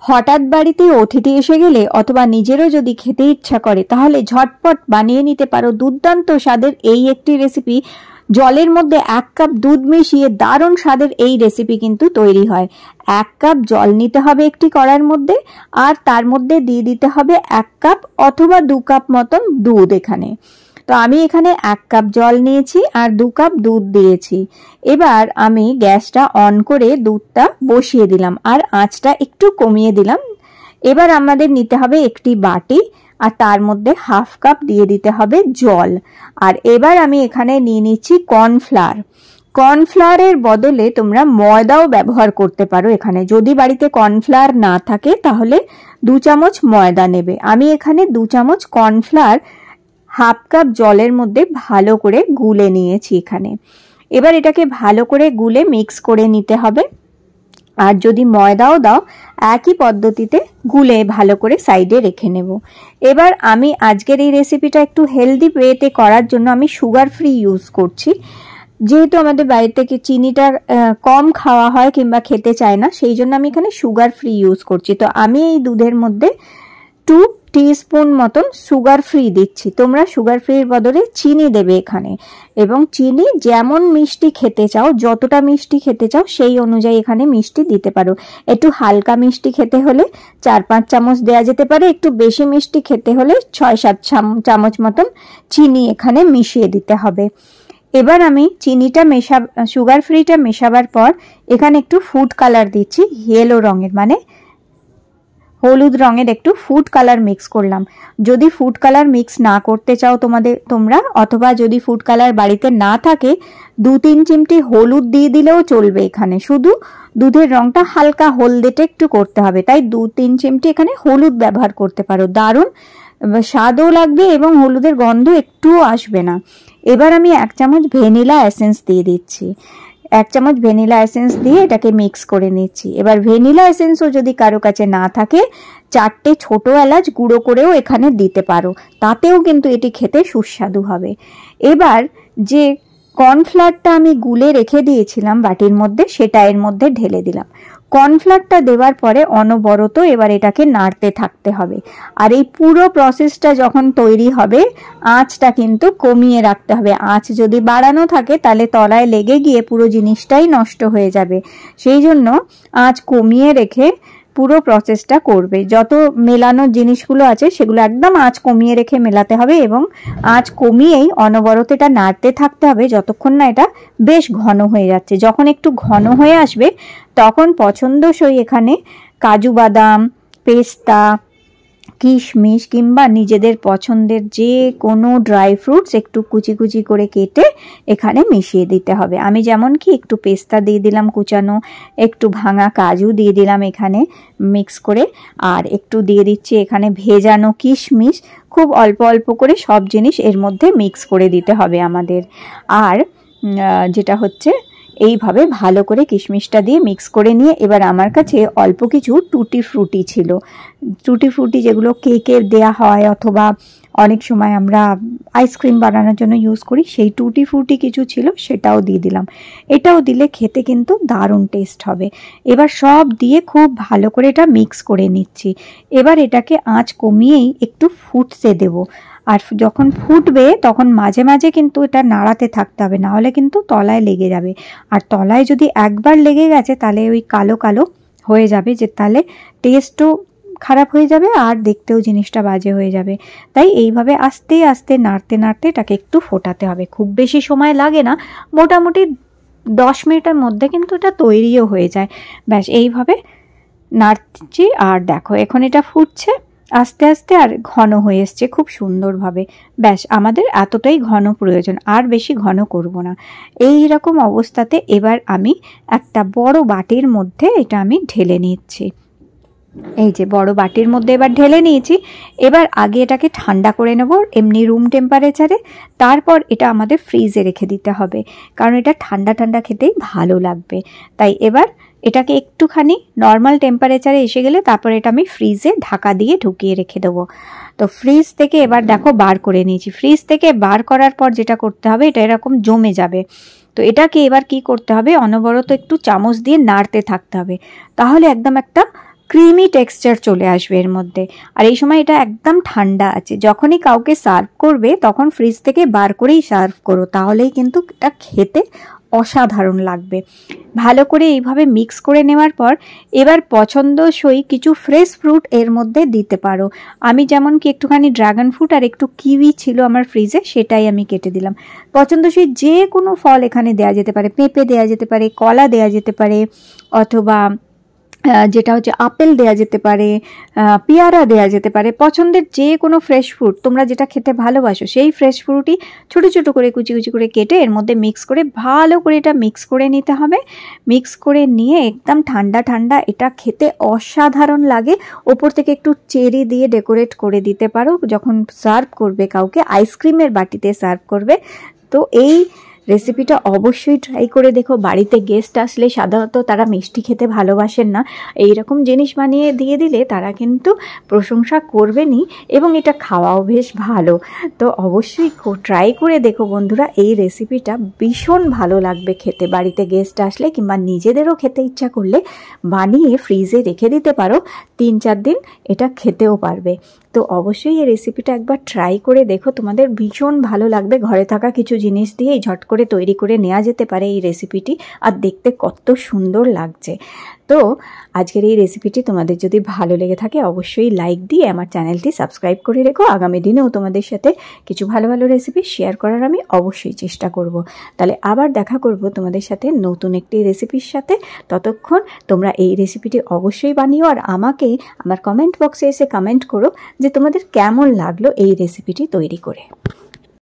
হঠাৎ বাড়িতে অতিথি এসে গেলে অথবা নিজেরও যদি খেতে ইচ্ছা করে তাহলে ঝটপট বানিয়ে নিতে পারো দুর্দান্ত স্বাদের এই একটি রেসিপি। জলের মধ্যে 1 কাপ দুধ মিশিয়ে দারুণ স্বাদের এই রেসিপি কিন্তু তৈরি হয়। 1 কাপ জল নিতে হবে একটি কড়াইয়ের মধ্যে, আর তার মধ্যে দিয়ে দিতে হবে 1 কাপ অথবা 2 কাপ মতন দুধ। এখানে তো আমি এখানে 1 কাপ জল নিয়েছি আর 2 কাপ দুধ দিয়েছি। এবার আমি গ্যাসটা অন করে দুধটা বসিয়ে দিলাম আর আঁচটা একটু কমিয়ে দিলাম। এবার আমাদের নিতে হবে একটি বাটি আর তার মধ্যে 1/2 কাপ দিয়ে দিতে হবে জল। আর এবার আমি এখানে নিয়ে নিচ্ছি কর্নফ্লাওয়ার। কর্নফ্লাওয়ারের বদলে তোমরা ময়দাও ব্যবহার করতে পারো। এখানে যদি বাড়িতে কর্নফ্লাওয়ার না থাকে তাহলে 2 চামচ ময়দা নেবে। আমি এখানে 2 চামচ কর্নফ্লাওয়ার 1/2 কাপ জলের মধ্যে ভালো করে গুলে নিয়েছি এখানে। এবার এটাকে ভালো করে গুলে মিক্স করে নিতে হবে। আর যদি ময়দাও দাও একই পদ্ধতিতে গুলে ভালো করে সাইডে রেখে নেব। এবার আমি আজকের এই রেসিপিটা একটু হেলদি ওয়েতে করার জন্য আমি সুগার ফ্রি ইউজ করছি। যেহেতু আমাদের বাড়ি থেকে চিনিটা কম খাওয়া হয় কিংবা খেতে চায় না, সেই জন্য আমি এখানে সুগার ফ্রি ইউজ করছি। তো আমি এই দুধের মধ্যে 2 টিস্পুন মতন সুগার ফ্রি দিচ্ছি। তোমরা সুগার ফ্রির বদলে চিনি দেবে এখানে, এবং চিনি যেমন মিষ্টি খেতে চাও, যতটা মিষ্টি খেতে চাও সেই অনুযায়ী এখানে মিষ্টি দিতে পারো। একটু হালকা মিষ্টি খেতে হলে 4-5 চামচ দেওয়া যেতে পারে, একটু বেশি মিষ্টি খেতে হলে 6-7 চামচ মতন চিনি এখানে মিশিয়ে দিতে হবে। এবার আমি চিনিটা সুগার ফ্রিটা মেশাবার পর এখানে একটু ফুড কালার দিচ্ছি, ইয়েলো রঙের মানে হলুদ রঙের একটু ফুড কালার মিক্স করলাম। যদি ফুড কালার মিক্স না করতে চাও তোমরা, অথবা যদি ফুড কালার বাড়িতে না থাকে 2-3 চিমটি হলুদ দিয়ে দিলেও চলবে। এখানে শুধু দুধের রংটা হালকা হলদেটে একটু করতে হবে, তাই 2-3 চিমটি এখানে হলুদ ব্যবহার করতে পারো। দারুণ স্বাদও লাগবে এবং হলুদের গন্ধ একটুও আসবে না। এবার আমি 1 চামচ ভ্যানিলা এসেন্স দিয়ে দিচ্ছি। 1 চামচ ভ্যানিলা এসেন্স দিয়ে এটাকে মিক্স করে নিচ্ছি। এবার ভ্যানিলা এসেন্সও যদি কারো কাছে না থাকে 4টে ছোট এলাচ গুঁড়ো করেও এখানে দিতে পারো, তাতেও কিন্তু এটি খেতে সুস্বাদু হবে। এবার যে কর্নফ্লাওয়ারটা আমি গুলে রেখে দিয়েছিলাম বাটির মধ্যে, সেটা এর মধ্যে ঢেলে দিলাম। কর্নফ্লাওয়ারটা দেওয়ার পরে অনবরত এবার এটাকে নাড়তে থাকতে হবে। আর এই পুরো প্রসেসটা যখন তৈরি হবে আঁচটা কিন্তু কমিয়ে রাখতে হবে। আঁচ যদি বাড়ানো থাকে তাহলে তলায় লেগে গিয়ে পুরো জিনিসটাই নষ্ট হয়ে যাবে। সেই জন্য আঁচ কমিয়ে রেখে পুরো প্রসেসটা করবে। যত মেলানোর জিনিসগুলো আছে সেগুলো একদম আঁচ কমিয়ে রেখে মেলাতে হবে, এবং আঁচ কমিয়েই অনবরত এটা নাড়তে থাকতে হবে যতক্ষণ না এটা বেশ ঘন হয়ে যাচ্ছে। যখন একটু ঘন হয়ে আসবে তখন পছন্দসই এখানে কাজু বাদাম, পেস্তা, কিশমিশ কিংবা নিজেদের পছন্দের যে কোনো ড্রাই ফ্রুটস একটু কুচি কুচি করে কেটে এখানে মিশিয়ে দিতে হবে। আমি যেমন কি একটু পেস্তা দিয়ে দিলাম কুচানো, একটু ভাঙা কাজু দিয়ে দিলাম এখানে মিক্স করে, আর একটু দিয়ে দিচ্ছি এখানে ভেজানো কিশমিশ। খুব অল্প অল্প করে সব জিনিস এর মধ্যে মিক্স করে দিতে হবে আমাদের। আর যেটা হচ্ছে এইভাবে ভালো করে কিশমিশটা দিয়ে মিক্স করে নিয়ে এবার আমার কাছে অল্প কিছু টুটি ফ্রুটি ছিল। টুটি ফ্রুটি যেগুলো কেকে দেয়া হয় অথবা অনেক সময় আমরা আইসক্রিম বানানোর জন্য ইউজ করি, সেই টুটি ফ্রুটি কিছু ছিল, সেটাও দিয়ে দিলাম। এটাও দিলে খেতে কিন্তু দারুণ টেস্ট হবে। এবার সব দিয়ে খুব ভালো করে এটা মিক্স করে নিচ্ছি। এবার এটাকে আঁচ কমিয়েই একটু ফুটতে দেব। আর যখন ফুটবে তখন মাঝে মাঝে কিন্তু এটা নাড়াতে থাকতে হবে, না হলে কিন্তু তলায় লেগে যাবে। আর তলায় যদি একবার লেগে গেছে তাহলে ওই কালো কালো হয়ে যাবে, যে তাহলে টেস্টও খারাপ হয়ে যাবে আর দেখতেও জিনিসটা বাজে হয়ে যাবে। তাই এইভাবে আস্তে আস্তে নাড়তে নাড়তে এটাকে একটু ফোটাতে হবে। খুব বেশি সময় লাগে না, মোটামুটি 10 মিনিটের মধ্যে কিন্তু এটা তৈরিও হয়ে যায়। ব্যাস এইভাবে নাড়ছি। আর দেখো এখন এটা ফুটছে আস্তে আস্তে আর ঘন হয়ে এসছে খুব সুন্দরভাবে। ব্যাস আমাদের এতটাই ঘন প্রয়োজন, আর বেশি ঘন করব না। এই রকম অবস্থাতে এবার আমি একটা বড় বাটির মধ্যে এটা আমি ঢেলে নিচ্ছি। এই যে বড় বাটির মধ্যে এবার ঢেলে নিয়েছি। এবার আগে এটাকে ঠান্ডা করে নেব এমনি রুম টেম্পারেচারে, তারপর এটা আমাদের ফ্রিজে রেখে দিতে হবে, কারণ এটা ঠান্ডা ঠান্ডা খেতেই ভালো লাগবে। তাই এবার এটাকে একটুখানি নর্মাল টেম্পারেচারে এসে গেলে তারপর এটা আমি ফ্রিজে ঢাকা দিয়ে ঢুকিয়ে রেখে দেবো। তো ফ্রিজ থেকে এবার দেখো বার করে নিয়েছি। ফ্রিজ থেকে বার করার পর যেটা করতে হবে, এটা এরকম জমে যাবে। তো এটাকে এবার কি করতে হবে, অনবরত একটু চামচ দিয়ে নাড়তে থাকতে হবে, তাহলে একদম একটা ক্রিমি টেক্সচার চলে আসবে এর মধ্যে। আর এই সময় এটা একদম ঠান্ডা আছে, যখনই কাউকে সার্ভ করবে তখন ফ্রিজ থেকে বার করেই সার্ভ করো, তাহলেই কিন্তু এটা খেতে অসাধারণ লাগবে। ভালো করে এইভাবে মিক্স করে নেওয়ার পর এবার পছন্দসই কিছু ফ্রেশ ফ্রুট এর মধ্যে দিতে পারো। আমি যেমন কি একটুখানি ড্রাগন ফ্রুট আর একটু কিউই ছিল আমার ফ্রিজে, সেটাই আমি কেটে দিলাম। পছন্দসই যে কোনো ফল এখানে দেওয়া যেতে পারে, পেঁপে দেওয়া যেতে পারে, কলা দেওয়া যেতে পারে, অথবা যেটা হচ্ছে আপেল দেওয়া যেতে পারে, পেয়ারা দেওয়া যেতে পারে। পছন্দের যে কোনো ফ্রেশ ফ্রুট, তোমরা যেটা খেতে ভালোবাসো সেই ফ্রেশ ফ্রুটই ছোটো ছোটো করে কুচি কুচি করে কেটে এর মধ্যে মিক্স করে ভালো করে এটা মিক্স করে নিতে হবে। মিক্স করে নিয়ে একদম ঠান্ডা ঠান্ডা এটা খেতে অসাধারণ লাগে। ওপর থেকে একটু চেরি দিয়ে ডেকোরেট করে দিতে পারো যখন সার্ভ করবে কাউকে, আইসক্রিমের বাটিতে সার্ভ করবে। তো এই রেসিপিটা অবশ্যই ট্রাই করে দেখো। বাড়িতে গেস্ট আসলে সাধারণত তারা মিষ্টি খেতে ভালোবাসেন না, এইরকম জিনিস বানিয়ে দিয়ে দিলে তারা কিন্তু প্রশংসা করবেনই, এবং এটা খাওয়াও বেশ ভালো। তো অবশ্যই ট্রাই করে দেখো বন্ধুরা, এই রেসিপিটা ভীষণ ভালো লাগবে খেতে। বাড়িতে গেস্ট আসলে কিংবা নিজেদেরও খেতে ইচ্ছা করলে বানিয়ে ফ্রিজে রেখে দিতে পারো, 3-4 দিন এটা খেতেও পারবে। তো অবশ্যই এই রেসিপিটা একবার ট্রাই করে দেখো, তোমাদের ভীষণ ভালো লাগবে। ঘরে থাকা কিছু জিনিস দিয়েই ঝট করে তৈরি করে নেওয়া যেতে পারে এই রেসিপিটি, আর দেখতে কত সুন্দর লাগছে। তো আজকের এই রেসিপিটি তোমাদের যদি ভালো লেগে থাকে অবশ্যই লাইক দিয়ে আমার চ্যানেলটি সাবস্ক্রাইব করে রেখো। আগামী দিনেও তোমাদের সাথে কিছু ভালো ভালো রেসিপি শেয়ার করার আমি অবশ্যই চেষ্টা করব। তাহলে আবার দেখা করব তোমাদের সাথে নতুন একটি রেসিপির সাথে। ততক্ষণ তোমরা এই রেসিপিটি অবশ্যই বানিও, আর আমাকে আমার কমেন্ট বক্সে এসে কমেন্ট করো যে তোমাদের কেমন লাগলো এই রেসিপিটি তৈরি করে।